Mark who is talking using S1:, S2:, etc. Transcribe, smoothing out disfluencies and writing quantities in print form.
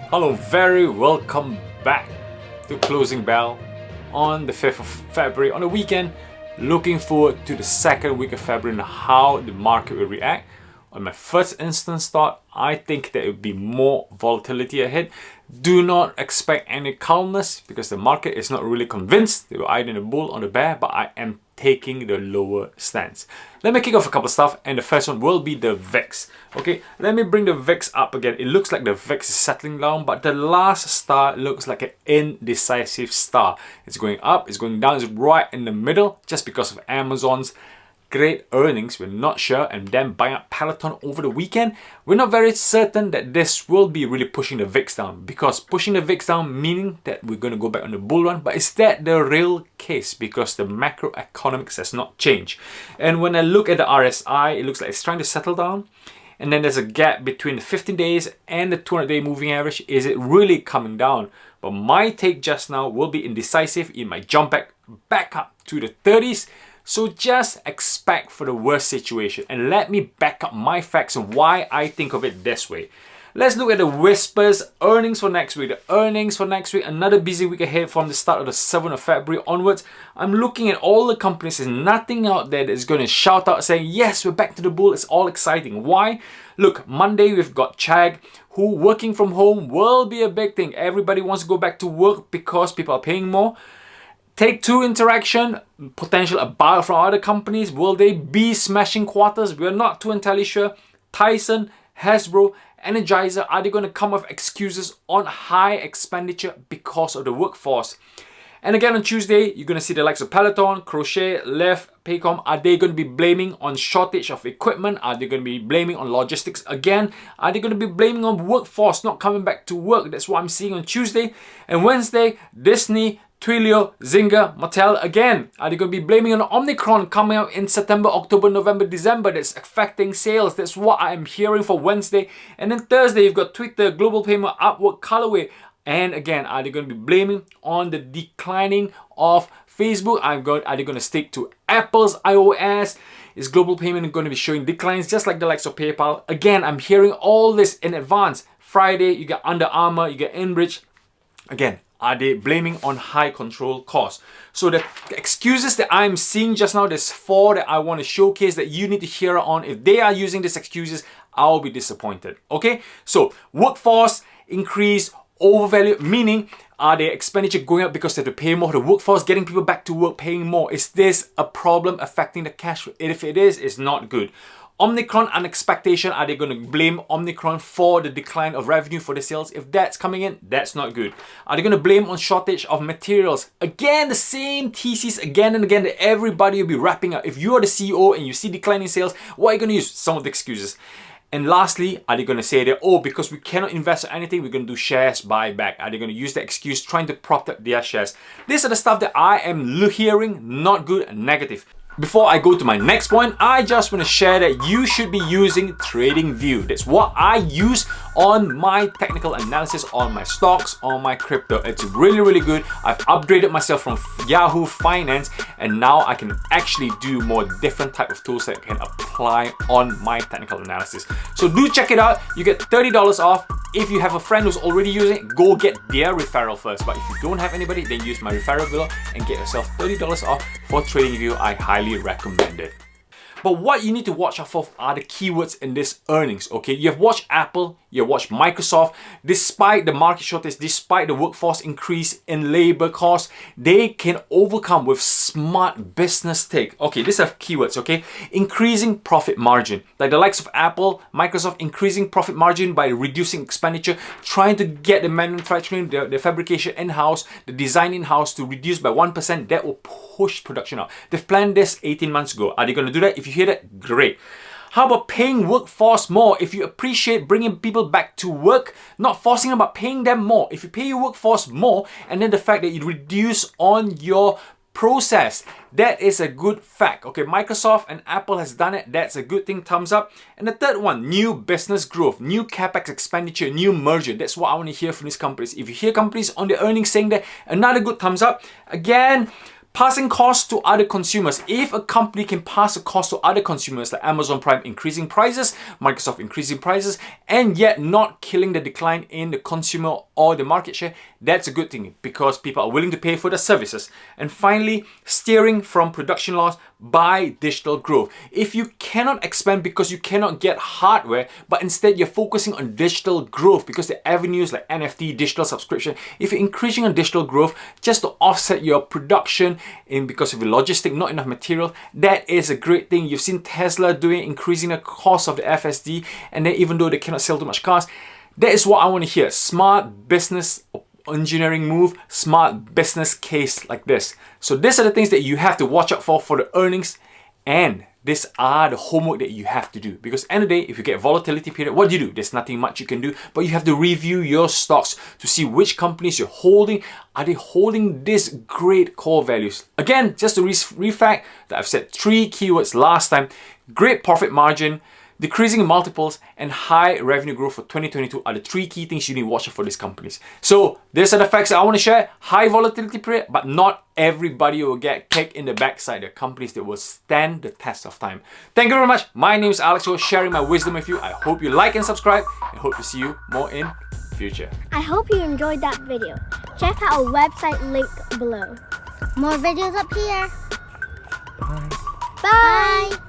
S1: Hello, very welcome back to Closing Bell on the 5th of February on the weekend. Looking forward to the second week of February and how the market will react. On my first instance thought, I think there will be more volatility ahead. Do not expect any calmness because the market is not really convinced. They were either in the bull or the bear, but I am taking the lower stance. Let me kick off a couple of stuff, and the first one will be the VIX. Okay, let me bring the VIX up again. It looks like the VIX is settling down, but the last star looks like an indecisive star. It's going up, it's going down, it's right in the middle just because of Amazon's great earnings. We're not sure, and then buying up Peloton over the weekend. We're not very certain that this will be really pushing the VIX down, because pushing the VIX down meaning that we're going to go back on the bull run. But is that the real case? Because the macroeconomics has not changed. And when I look at the RSI, it looks like it's trying to settle down. And then there's a gap between the 15 days and the 200-day moving average. Is it really coming down? But my take just now will be indecisive. It might jump back up to the 30s. So just expect for the worst situation, and let me back up my facts and why I think of it this way. Let's look at the whispers earnings for next week. The earnings for next week, another busy week ahead from the start of the 7th of February onwards. I'm looking at all the companies. There's nothing out there that's going to shout out saying, yes, we're back to the bull. It's all exciting. Why? Look, Monday we've got Chag, who working from home will be a big thing. Everybody wants to go back to work because people are paying more. Take-Two interaction, potential buyout from other companies. Will they be smashing quarters? We're not too entirely sure. Tyson, Hasbro, Energizer, are they going to come with excuses on high expenditure because of the workforce? And again on Tuesday, you're going to see the likes of Peloton, Crochet, Lyft, Paycom. Are they going to be blaming on shortage of equipment? Are they going to be blaming on logistics again? Are they going to be blaming on workforce not coming back to work? That's what I'm seeing on Tuesday. And Wednesday, Disney, Twilio, Zynga, Mattel again. Are they going to be blaming on Omicron coming out in September, October, November, December that's affecting sales? That's what I'm hearing for Wednesday. And then Thursday, you've got Twitter, Global Payment, Upwork, Colorway. And again, are they going to be blaming on the declining of Facebook? Are they going to stick to Apple's iOS? Is Global Payment going to be showing declines just like the likes of PayPal? Again, I'm hearing all this in advance. Friday, you got Under Armour, you got Enbridge. Again, are they blaming on high control costs? So the excuses that I'm seeing just now, there's 4 that I want to showcase that you need to hear on. If they are using these excuses, I'll be disappointed. Okay, so workforce increase, overvalue, meaning are their expenditure going up because they have to pay more? The workforce getting people back to work, paying more. Is this a problem affecting the cash flow? If it is, it's not good. Omicron and expectation, are they going to blame Omicron for the decline of revenue for the sales? If that's coming in, that's not good. Are they going to blame on shortage of materials? Again, the same thesis again and again that everybody will be wrapping up. If you are the CEO and you see declining sales, what are you going to use? Some of the excuses. And lastly, are they going to say that, oh, because we cannot invest in anything, we're going to do shares buyback? Are they going to use the excuse trying to prop up their shares? These are the stuff that I am hearing, not good and negative. Before I go to my next point, I just want to share that you should be using TradingView. That's what I use on my technical analysis on my stocks, on my crypto. It's really, really good. I've upgraded myself from Yahoo Finance, and now I can actually do more different type of tools that I can apply on my technical analysis. So do check it out. You get $30 off. If you have a friend who's already using it, go get their referral first. But if you don't have anybody, then use my referral below and get yourself $30 off for TradingView. I highly recommend it. But what you need to watch out for are the keywords in this earnings, okay? You have watched Apple, you have watched Microsoft. Despite the market shortage, despite the workforce increase in labor costs, they can overcome with smart business take. Okay, these are keywords, okay? Increasing profit margin. Like the likes of Apple, Microsoft, increasing profit margin by reducing expenditure, trying to get the manufacturing, the fabrication in-house, the design in-house to reduce by 1%. That will push production up. They've planned this 18 months ago. Are they going to do that? If you hear that, great. How about paying workforce more? If you appreciate bringing people back to work, not forcing them, but paying them more. If you pay your workforce more, and then the fact that you reduce on your process, that is a good fact. Okay, Microsoft and Apple has done it. That's a good thing. Thumbs up. And the third one, new business growth, new capex expenditure, new merger. That's what I want to hear from these companies. If you hear companies on the earnings saying that, another good thumbs up. Again, Passing costs to other consumers. If a company can pass a cost to other consumers, like Amazon Prime increasing prices, Microsoft increasing prices, and yet not killing the decline in the consumer or the market share, that's a good thing because people are willing to pay for the services. And finally, steering from production loss by digital growth. If you cannot expand because you cannot get hardware, but instead you're focusing on digital growth because the avenues like NFT, digital subscription, if you're increasing on digital growth just to offset your production in because of the logistic, not enough material, that is a great thing. You've seen Tesla doing, increasing the cost of the FSD, and then even though they cannot sell too much cars, that is what I want to hear. Smart business engineering move, smart business case like this. So these are the things that you have to watch out for the earnings, and these are the homework that you have to do. Because end of the day, if you get volatility period, what do? There's nothing much you can do, but you have to review your stocks to see which companies you're holding. Are they holding these great core values? Again, just to refact that I've said 3 keywords last time: great profit margin, decreasing multiples, and high revenue growth for 2022 are the 3 key things you need to watch for these companies. So these are the facts that I want to share. High volatility period, but not everybody will get kicked in the backside. The companies that will stand the test of time. Thank you very much. My name is Alex, sharing my wisdom with you. I hope you like and subscribe, and hope to see you more in future.
S2: I hope you enjoyed that video. Check out our website link below. More videos up here.
S1: Bye.
S2: Bye.